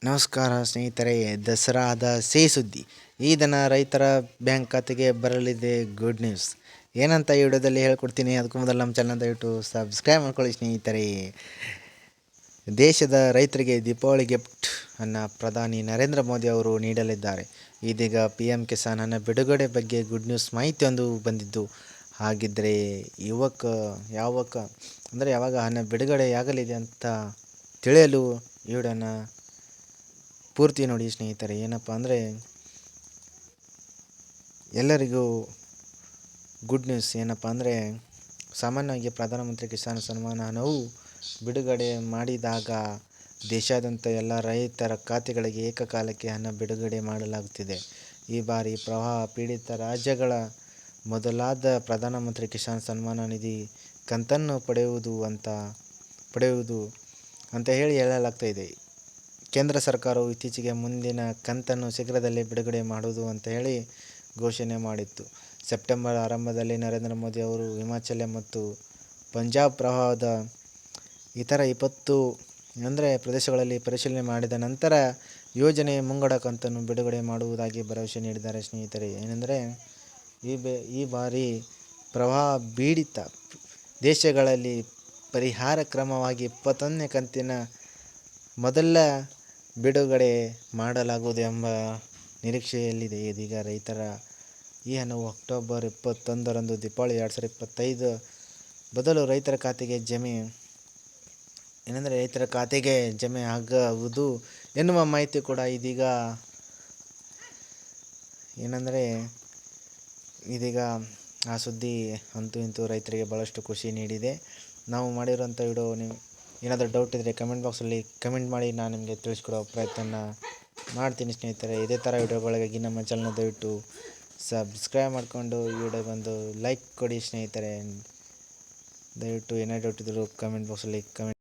ನಮಸ್ಕಾರ ಸ್ನೇಹಿತರೆ, ದಸರಾದ ಸಿಹಿ ಸುದ್ದಿ. ಈ ದಿನ ರೈತರ ಬ್ಯಾಂಕ್ ಖಾತೆಗೆ ಬರಲಿದೆ ಗುಡ್ ನ್ಯೂಸ್. ಏನಂತ ಈ ವಿಡಿಯೋದಲ್ಲಿ ಹೇಳ್ಕೊಡ್ತೀನಿ. ಅದಕ್ಕೂ ಮೊದಲು ನಮ್ಮ ಚಾನಲ್ ದಯವಿಟ್ಟು ಸಬ್ಸ್ಕ್ರೈಬ್ ಮಾಡ್ಕೊಳ್ಳಿ ಸ್ನೇಹಿತರೆ. ದೇಶದ ರೈತರಿಗೆ ದೀಪಾವಳಿ ಗಿಫ್ಟ್ ಅನ್ನು ಪ್ರಧಾನಿ ನರೇಂದ್ರ ಮೋದಿ ಅವರು ನೀಡಲಿದ್ದಾರೆ. ಇದೀಗ PM ಕಿಸಾನ್ ಹಣ ಬಿಡುಗಡೆ ಬಗ್ಗೆ ಗುಡ್ ನ್ಯೂಸ್ ಮಾಹಿತಿಯೊಂದು ಬಂದಿದ್ದು. ಹಾಗಿದ್ದರೆ ಯಾವಾಗ ಹಣ ಬಿಡುಗಡೆಯಾಗಲಿದೆ ಅಂತ ತಿಳಿಯಲು ಈ ವಿಡಿಯೋನ ಪೂರ್ತಿ ನೋಡಿ ಸ್ನೇಹಿತರೆ. ಏನಪ್ಪ ಅಂದರೆ ಎಲ್ಲರಿಗೂ ಗುಡ್ ನ್ಯೂಸ್. ಏನಪ್ಪ ಅಂದರೆ ಸಾಮಾನ್ಯವಾಗಿ ಪ್ರಧಾನಮಂತ್ರಿ ಕಿಸಾನ್ ಸನ್ಮಾನ ಹಣವು ಬಿಡುಗಡೆ ಮಾಡಿದಾಗ ದೇಶಾದ್ಯಂತ ಎಲ್ಲ ರೈತರ ಖಾತೆಗಳಿಗೆ ಏಕಕಾಲಕ್ಕೆ ಹಣ ಬಿಡುಗಡೆ ಮಾಡಲಾಗುತ್ತಿದೆ. ಈ ಬಾರಿ ಪ್ರವಾಹ ಪೀಡಿತ ರಾಜ್ಯಗಳ ಮೊದಲಾದ ಪ್ರಧಾನಮಂತ್ರಿ ಕಿಸಾನ್ ಸನ್ಮಾನ ನಿಧಿ ಕಂತನ್ನು ಪಡೆಯುವುದು ಅಂತ ಹೇಳಲಾಗ್ತಾ ಇದೆ. ಕೇಂದ್ರ ಸರ್ಕಾರವು ಇತ್ತೀಚೆಗೆ ಮುಂದಿನ ಕಂತನ್ನು ಶೀಘ್ರದಲ್ಲೇ ಬಿಡುಗಡೆ ಮಾಡುವುದು ಅಂತ ಹೇಳಿ ಘೋಷಣೆ ಮಾಡಿತ್ತು. ಸೆಪ್ಟೆಂಬರ್ ಆರಂಭದಲ್ಲಿ ನರೇಂದ್ರ ಮೋದಿ ಅವರು ಹಿಮಾಚಲ ಮತ್ತು ಪಂಜಾಬ್ ಪ್ರವಾಹದ ಇತರ 20 ಪ್ರದೇಶಗಳಲ್ಲಿ ಪರಿಶೀಲನೆ ಮಾಡಿದ ನಂತರ ಯೋಜನೆಯ ಮುಂಗಡ ಕಂತನ್ನು ಬಿಡುಗಡೆ ಮಾಡುವುದಾಗಿ ಭರವಸೆ ನೀಡಿದ್ದಾರೆ ಸ್ನೇಹಿತರೆ. ಏನೆಂದರೆ ಈ ಬಾರಿ ಪ್ರವಾಹ ಪೀಡಿತ ದೇಶಗಳಲ್ಲಿ ಪರಿಹಾರ ಕ್ರಮವಾಗಿ 21ನೇ ಕಂತಿನ ಮೊದಲ ಬಿಡುಗಡೆ ಮಾಡಲಾಗುವುದು ಎಂಬ ನಿರೀಕ್ಷೆಯಲ್ಲಿದೆ. ಇದೀಗ ರೈತರ ಈ ಹಣವು ಅಕ್ಟೋಬರ್ 21ರಂದು ದೀಪಾವಳಿ 2025 ಬದಲು ರೈತರ ಖಾತೆಗೆ ಜಮೆ ಆಗುವುದು ಎನ್ನುವ ಮಾಹಿತಿ ಕೂಡ ಇದೀಗ ಆ ಸುದ್ದಿ ಅಂತೂ ಇಂತೂ ರೈತರಿಗೆ ಭಾಳಷ್ಟು ಖುಷಿ ನೀಡಿದೆ. ನಾವು ಮಾಡಿರುವಂಥ ವಿಡಿಯೋ ಏನಾದರೂ ಡೌಟ್ ಇದ್ದರೆ ಕಮೆಂಟ್ ಬಾಕ್ಸಲ್ಲಿ ಕಮೆಂಟ್ ಮಾಡಿ, ನಾನು ನಿಮಗೆ ತಿಳಿಸ್ಕೊಡೋ ಪ್ರಯತ್ನ ಮಾಡ್ತೀನಿ ಸ್ನೇಹಿತರೆ. ಇದೇ ಥರ ವಿಡಿಯೋಗಳಿಗಾಗಿ ನಮ್ಮ ಚಾನಲ್ ದಯವಿಟ್ಟು ಸಬ್ಸ್ಕ್ರೈಬ್ ಮಾಡಿಕೊಂಡು ಈ ವಿಡಿಯೋ ಬಂದು ಲೈಕ್ ಕೊಡಿ ಸ್ನೇಹಿತರೆ. ದಯವಿಟ್ಟು ಏನೇ ಡೌಟ್ ಇದ್ದರೂ ಕಮೆಂಟ್ ಬಾಕ್ಸಲ್ಲಿ ಕಮೆಂಟ್